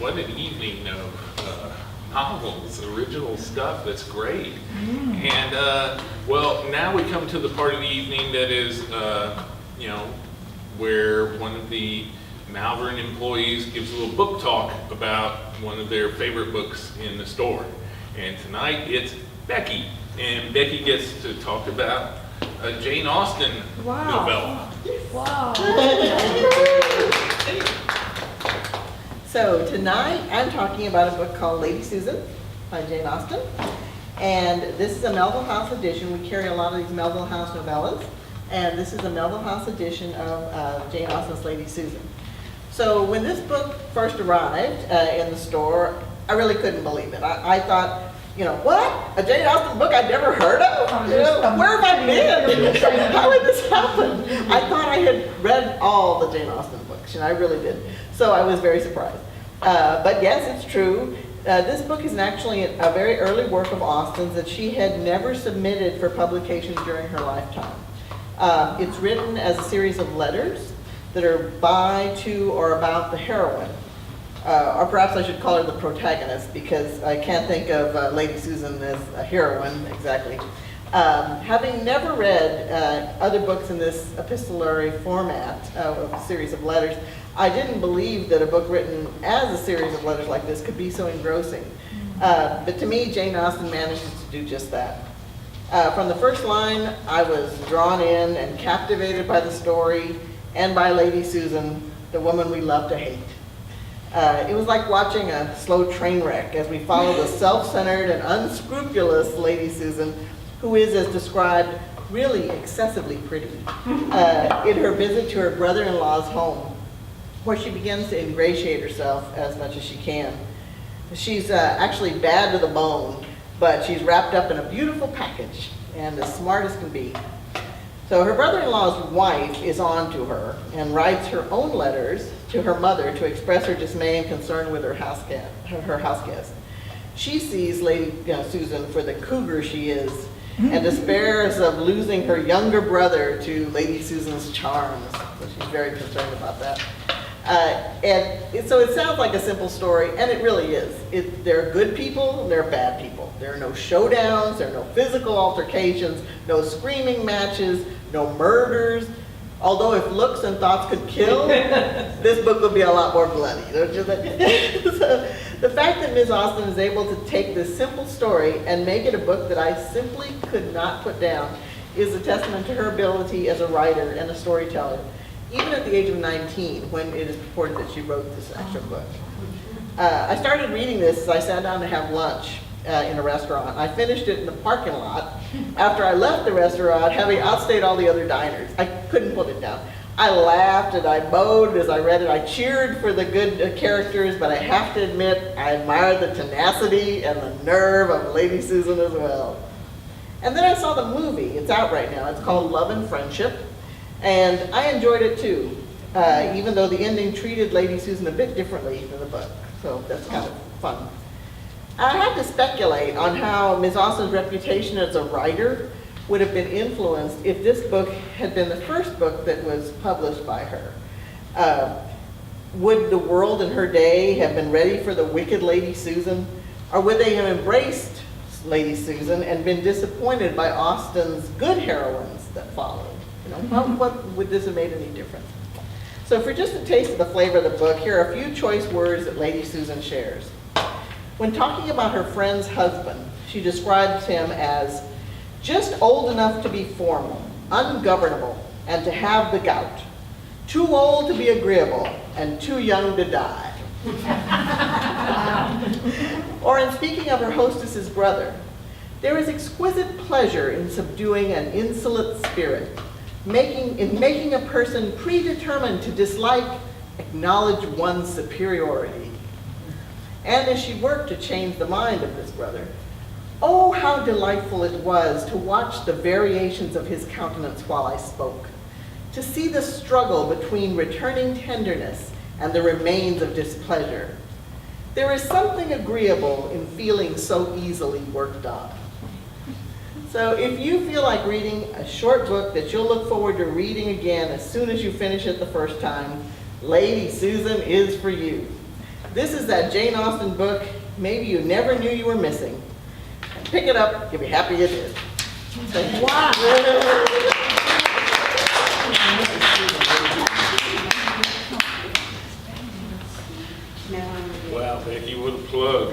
what an evening of novels, original stuff that's great. And well, now we come to the part of the evening that is, you know, where one of the Malvern employees gives a little book talk about one of their favorite books in the store. And tonight it's Becky, and Becky gets to talk about a Jane Austen novella. Wow. So tonight I'm talking about a book called Lady Susan by Jane Austen. And this is a Melville House edition. We carry a lot of these Melville House novellas. And this is a Melville House edition of Jane Austen's Lady Susan. So when this book first arrived in the store, I really couldn't believe it. I thought, you know, what? A Jane Austen book I'd never heard of? You know, where have I been? How did this happen? I thought I had read all the Jane Austen books, and I really did. So I was very surprised. But yes, it's true. This book is actually a very early work of Austen's that she had never submitted for publication during her lifetime. It's written as a series of letters that are by, to, or about the heroine. Or perhaps I should call her the protagonist, because I can't think of Lady Susan as a heroine exactly. Having never read other books in this epistolary format of a series of letters, I didn't believe that a book written as a series of letters like this could be so engrossing. But to me, Jane Austen manages to do just that. From the first line, I was drawn in and captivated by the story and by Lady Susan, the woman we love to hate. It was like watching a slow train wreck as we follow the self-centered and unscrupulous Lady Susan, who is, as described, really excessively pretty, in her visit to her brother-in-law's home, where she begins to ingratiate herself as much as she can. She's actually bad to the bone, but she's wrapped up in a beautiful package and as smart as can be. So her brother-in-law's wife is on to her and writes her own letters to her mother to express her dismay and concern with her house guest. She sees Lady Susan for the cougar she is and despairs of losing her younger brother to Lady Susan's charms. So she's very concerned about that. So it sounds like a simple story, and it really is. There are good people, and there are bad people. There are no showdowns, there are no physical altercations, no screaming matches, no murders. Although if looks and thoughts could kill, this book would be a lot more bloody, don't you think? So the fact that Ms. Austen is able to take this simple story and make it a book that I simply could not put down is a testament to her ability as a writer and a storyteller, even at the age of 19, when it is reported that she wrote this extra book. I started reading this as I sat down to have lunch in a restaurant. I finished it in the parking lot after I left the restaurant, having outstayed all the other diners. I couldn't put it down. I laughed and I moaned as I read it. I cheered for the good characters, but I have to admit, I admired the tenacity and the nerve of Lady Susan as well. And then I saw the movie. It's out right now. It's called Love and Friendship. And I enjoyed it too, even though the ending treated Lady Susan a bit differently than the book. So that's kind of fun. I had to speculate on how Ms. Austen's reputation as a writer would have been influenced if this book had been the first book that was published by her. Would the world in her day have been ready for the wicked Lady Susan? Or would they have embraced Lady Susan and been disappointed by Austen's good heroines that followed? You know, what would this have made any difference? So for just a taste of the flavor of the book, here are a few choice words that Lady Susan shares. When talking about her friend's husband, she describes him as just old enough to be formal, ungovernable, and to have the gout, too old to be agreeable, and too young to die. Or in speaking of her hostess's brother, there is exquisite pleasure in subduing an insolent spirit, making a person predetermined to dislike, acknowledge one's superiority. And as she worked to change the mind of this brother, oh, how delightful it was to watch the variations of his countenance while I spoke, to see the struggle between returning tenderness and the remains of displeasure. There is something agreeable in feeling so easily worked on. So if you feel like reading a short book that you'll look forward to reading again as soon as you finish it the first time, Lady Susan is for you. This is that Jane Austen book, maybe you never knew you were missing. Pick it up, you'll be happy you did. Wow. Wow, Becky, what a plug.